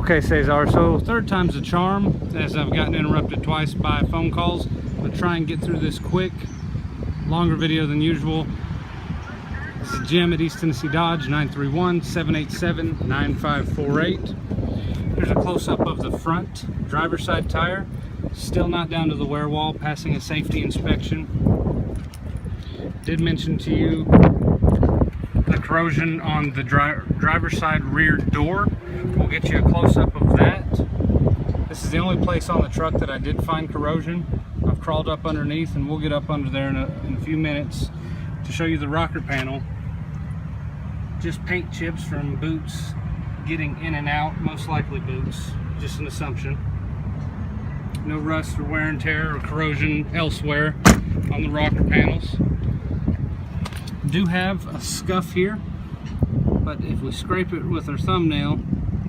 Okay, Cesar, so third time's a charm, as I've gotten interrupted twice by phone calls. I'm gonna try and get through this quick, longer video than usual. This is Jim at East Tennessee Dodge, 931-787-9548. Here's a close-up of the front driver's side tire. Still not down to the wear wall, passing a safety inspection. Did mention to you the corrosion on the driver's side rear door. We'll get you a close-up of that. This is the only place on the truck that I did find corrosion. I've crawled up underneath, and we'll get up under there in a few minutes to show you the rocker panel. Just paint chips from boots getting in and out, most likely boots, just an assumption. No rust or wear and tear or corrosion elsewhere on the rocker panels. Do have a scuff here, but if we scrape it with our thumbnail,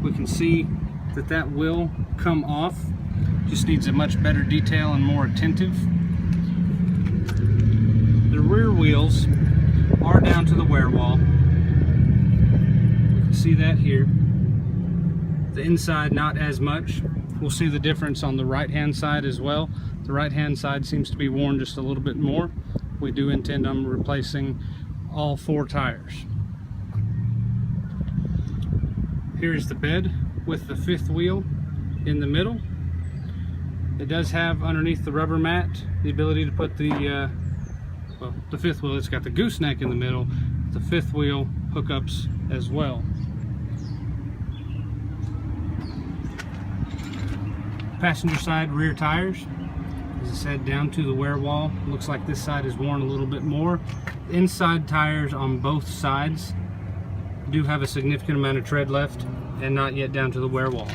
we can see that that will come off. Just needs a much better detail and more attentive. The rear wheels are down to the wear wall. We can see that here. The inside not as much. We'll see the difference on the right hand side as well. The right hand side seems to be worn just a little bit more. We do intend on replacing all 4 tires. Here's the bed with the 5th wheel in the middle. It does have underneath the rubber mat the ability to put the 5th wheel. It's got the gooseneck in the middle, the 5th wheel hookups as well. Passenger side rear tires, as I said, down to the wear wall. Looks like this side is worn a little bit more. Inside tires on both sides do have a significant amount of tread left and not yet down to the wear wall.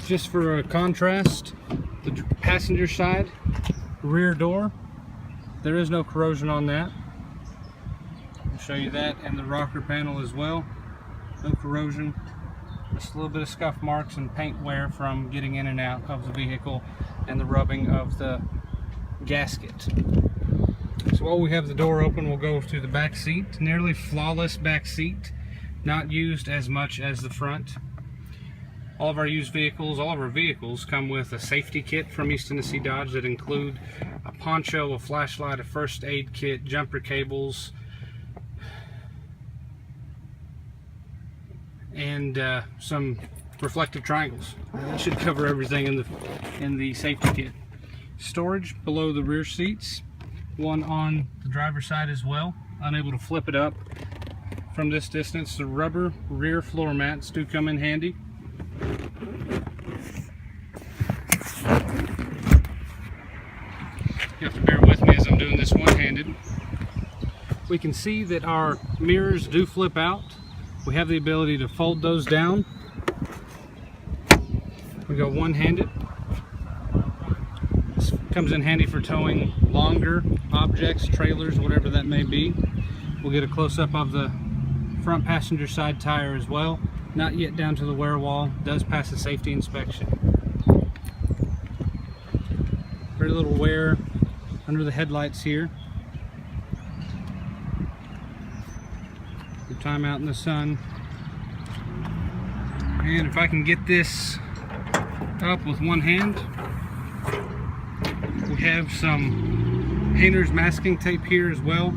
Just for a contrast, the passenger side rear door, there is no corrosion on that. I'll show you that, and the rocker panel as well. No corrosion. Just a little bit of scuff marks and paint wear from getting in and out of the vehicle and the rubbing of the gasket. So while we have the door open, we'll go to the back seat. Nearly flawless back seat, not used as much as the front. All of our vehicles come with a safety kit from East Tennessee Dodge that include a poncho, a flashlight, a first aid kit, jumper cables, and some reflective triangles. That should cover everything in the safety kit. Storage below the rear seats, one on the driver's side as well. Unable to flip it up from this distance. The rubber rear floor mats do come in handy. You have to bear with me as I'm doing this one-handed. We can see that our mirrors do flip out. We have the ability to fold those down. We go one-handed. This comes in handy for towing longer objects, trailers, whatever that may be. We'll get a close-up of the front passenger side tire as well. Not yet down to the wear wall. Does pass a safety inspection. Very little wear under the headlights here. Good time out in the sun. And if I can get this up with one hand, we have some painter's masking tape here as well.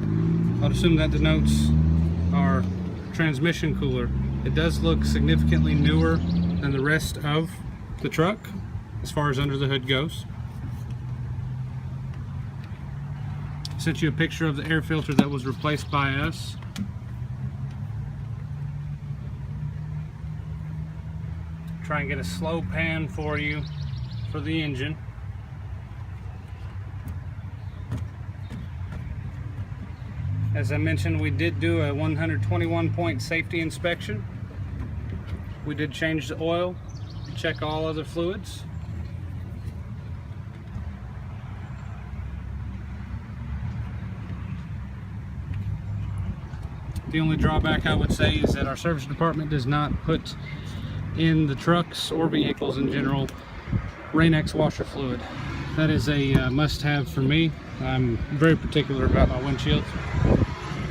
I'd assume that denotes our transmission cooler. It does look significantly newer than the rest of the truck as far as under the hood goes. I sent you a picture of the air filter that was replaced by us. Try and get a slow pan for you for the engine. As I mentioned, we did do a 121-point safety inspection. We did change the oil, check all other fluids. The only drawback I would say is that our service department does not put in the trucks or vehicles in general Rain-X washer fluid. That is a must-have for me. I'm very particular about my windshields.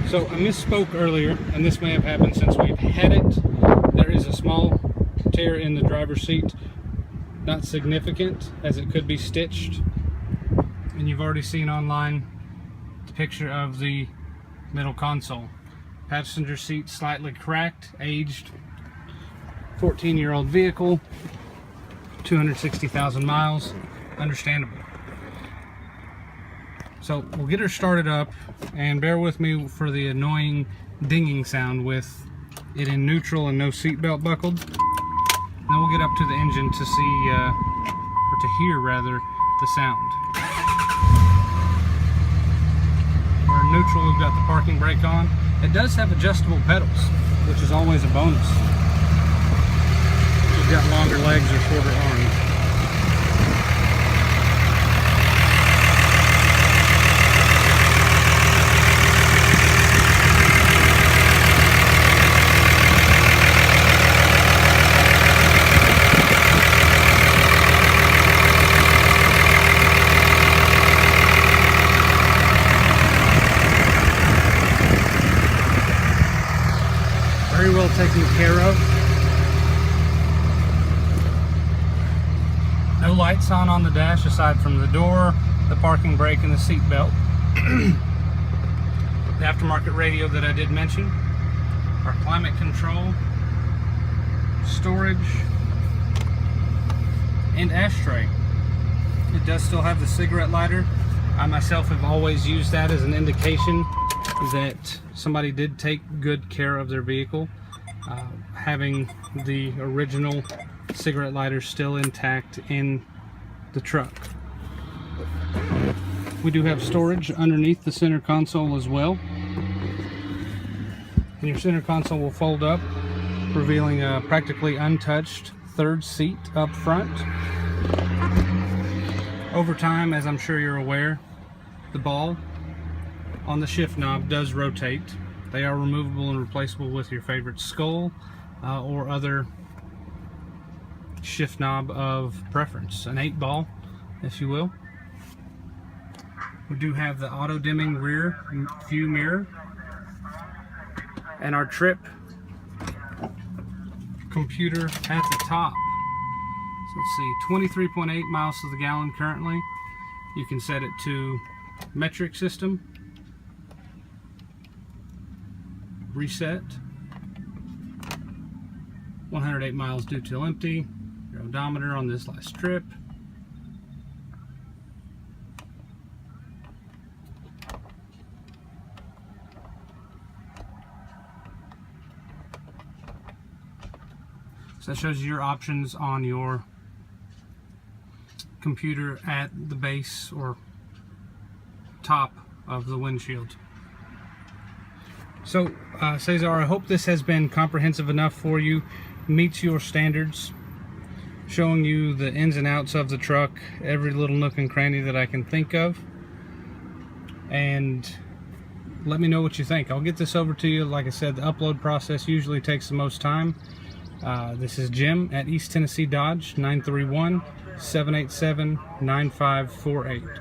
So I misspoke earlier, and this may have happened since we've had it. There is a small tear in the driver's seat, not significant, as it could be stitched. And you've already seen online the picture of the middle console. Passenger seat slightly cracked, aged, 14-year-old vehicle, 260,000 miles, understandable. So we'll get her started up, and bear with me for the annoying dinging sound with it in neutral and no seatbelt buckled. Then we'll get up to the engine to see, or to hear rather, the sound. We're in neutral, we've got the parking brake on. It does have adjustable pedals, which is always a bonus. You've got longer legs or shorter arms. Very well taken care of. No lights on the dash aside from the door, the parking brake, and the seat belt. The aftermarket radio that I did mention, our climate control, storage, and ashtray. It does still have the cigarette lighter. I myself have always used that as an indication that somebody did take good care of their vehicle, having the original cigarette lighter still intact in the truck. We do have storage underneath the center console as well, and your center console will fold up, revealing a practically untouched third seat up front. Over time, as I'm sure you're aware, the ball on the shift knob does rotate. They are removable and replaceable with your favorite skull or other shift knob of preference, an 8-ball if you will. We do have the auto dimming rear view mirror and our trip computer at the top. So let's see, 23.8 miles to the gallon currently. You can set it to metric system, reset, 108 miles due till empty, your odometer on this last trip. So that shows you your options on your computer at the base or top of the windshield. So Cesar, I hope this has been comprehensive enough for you, meets your standards, showing you the ins and outs of the truck, every little nook and cranny that I can think of, and let me know what you think. I'll get this over to you. Like I said, the upload process usually takes the most time. This is Jim at East Tennessee Dodge, 931-787-9548.